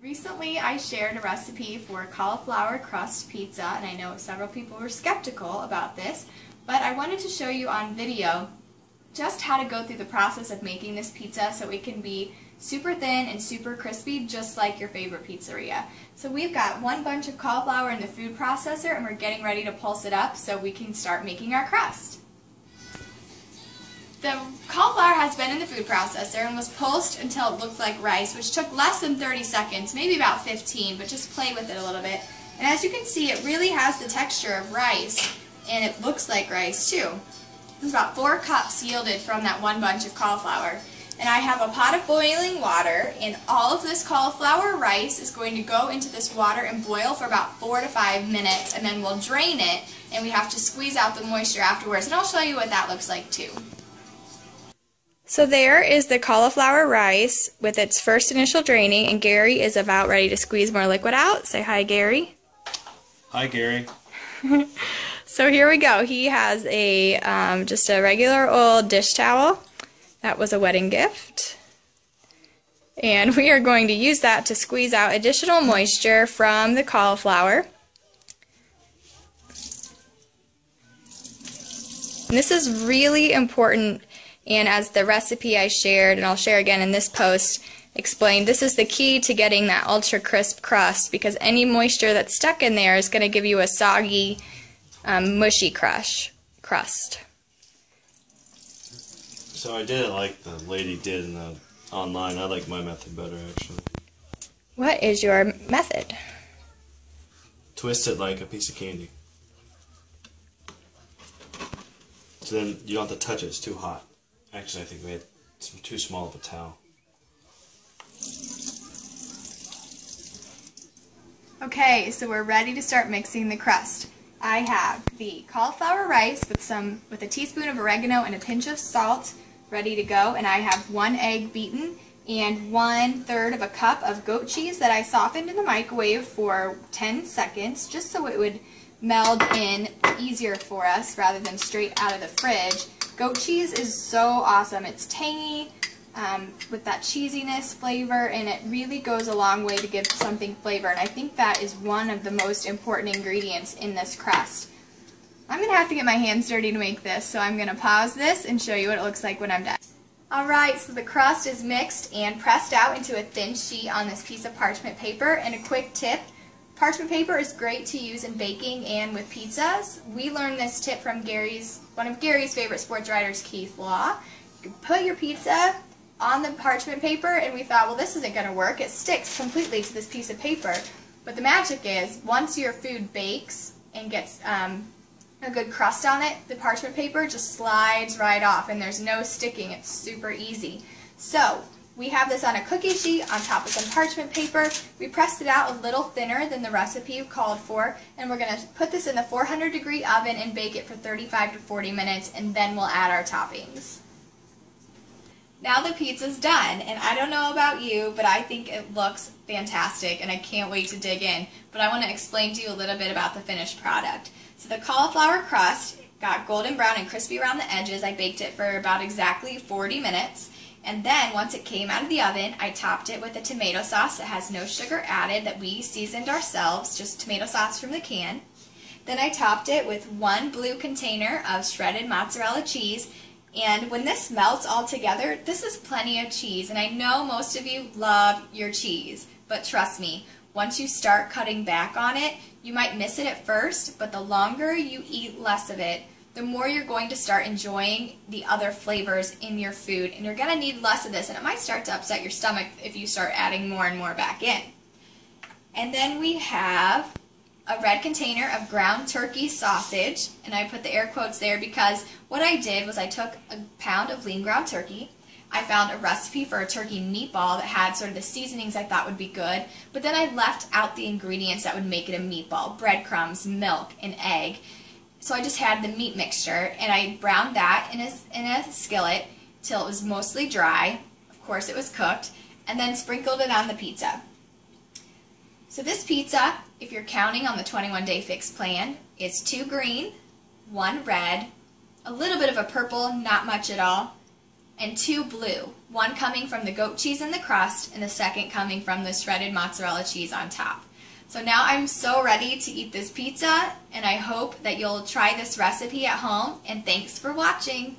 Recently, I shared a recipe for cauliflower crust pizza, and I know several people were skeptical about this, but I wanted to show you on video just how to go through the process of making this pizza so it can be super thin and super crispy, just like your favorite pizzeria. So we've got one bunch of cauliflower in the food processor, and we're getting ready to pulse it up so we can start making our crust. The cauliflower has been in the food processor and was pulsed until it looked like rice, which took less than 30 seconds, maybe about 15, but just play with it a little bit. And as you can see, it really has the texture of rice, and it looks like rice too. There's about 4 cups yielded from that one bunch of cauliflower. And I have a pot of boiling water, and all of this cauliflower rice is going to go into this water and boil for about 4 to 5 minutes, and then we'll drain it, and we have to squeeze out the moisture afterwards, and I'll show you what that looks like too. So there is the cauliflower rice with its first initial draining, and Gary is about ready to squeeze more liquid out. Say hi, Gary. Hi, Gary. So here we go. He has a just a regular old dish towel. That was a wedding gift. And we are going to use that to squeeze out additional moisture from the cauliflower. And this is really important. And as the recipe I shared, and I'll share again in this post, explained, this is the key to getting that ultra crisp crust, because any moisture that's stuck in there is going to give you a soggy, mushy crust. So I did it like the lady did in the online. I like my method better, actually. What is your method? Twist it like a piece of candy. So then you don't have to touch it, it's too hot. Actually, I think we had too small of a towel. Okay, so we're ready to start mixing the crust. I have the cauliflower rice with a teaspoon of oregano and a pinch of salt ready to go, and I have 1 egg beaten and 1/3 of a cup of goat cheese that I softened in the microwave for 10 seconds just so it would meld in easier for us rather than straight out of the fridge. Goat cheese is so awesome. It's tangy with that cheesiness flavor, and it really goes a long way to give something flavor, and I think that is one of the most important ingredients in this crust. I'm going to have to get my hands dirty to make this, so I'm going to pause this and show you what it looks like when I'm done. Alright, so the crust is mixed and pressed out into a thin sheet on this piece of parchment paper, and a quick tip, parchment paper is great to use in baking and with pizzas. We learned this tip from one of Gary's favorite sports writers, Keith Law. You put your pizza on the parchment paper, and we thought, well, this isn't going to work. It sticks completely to this piece of paper. But the magic is, once your food bakes and gets a good crust on it, the parchment paper just slides right off, and there's no sticking. It's super easy. So we have this on a cookie sheet on top of some parchment paper. We pressed it out a little thinner than the recipe called for, and we're going to put this in the 400-degree oven and bake it for 35 to 40 minutes, and then we'll add our toppings. Now the pizza's done, and I don't know about you, but I think it looks fantastic, and I can't wait to dig in. But I want to explain to you a little bit about the finished product. So the cauliflower crust got golden brown and crispy around the edges. I baked it for about exactly 40 minutes. And then, once it came out of the oven, I topped it with a tomato sauce that has no sugar added, that we seasoned ourselves, just tomato sauce from the can. Then I topped it with 1 blue container of shredded mozzarella cheese. And when this melts all together, this is plenty of cheese. And I know most of you love your cheese, but trust me, once you start cutting back on it, you might miss it at first, but the longer you eat less of it, the more you're going to start enjoying the other flavors in your food, and you're going to need less of this, and it might start to upset your stomach if you start adding more and more back in. And then we have a red container of ground turkey sausage, and I put the air quotes there because what I did was I took a pound of lean ground turkey. I found a recipe for a turkey meatball that had sort of the seasonings I thought would be good, but then I left out the ingredients that would make it a meatball: breadcrumbs, milk, and egg. So I just had the meat mixture, and I browned that in a skillet till it was mostly dry. Of course it was cooked, and then sprinkled it on the pizza. So this pizza, if you're counting on the 21-day fix plan, is 2 green, 1 red, a little bit of a purple, not much at all, and 2 blue, one coming from the goat cheese in the crust and the second coming from the shredded mozzarella cheese on top. So now I'm so ready to eat this pizza, and I hope that you'll try this recipe at home, and thanks for watching.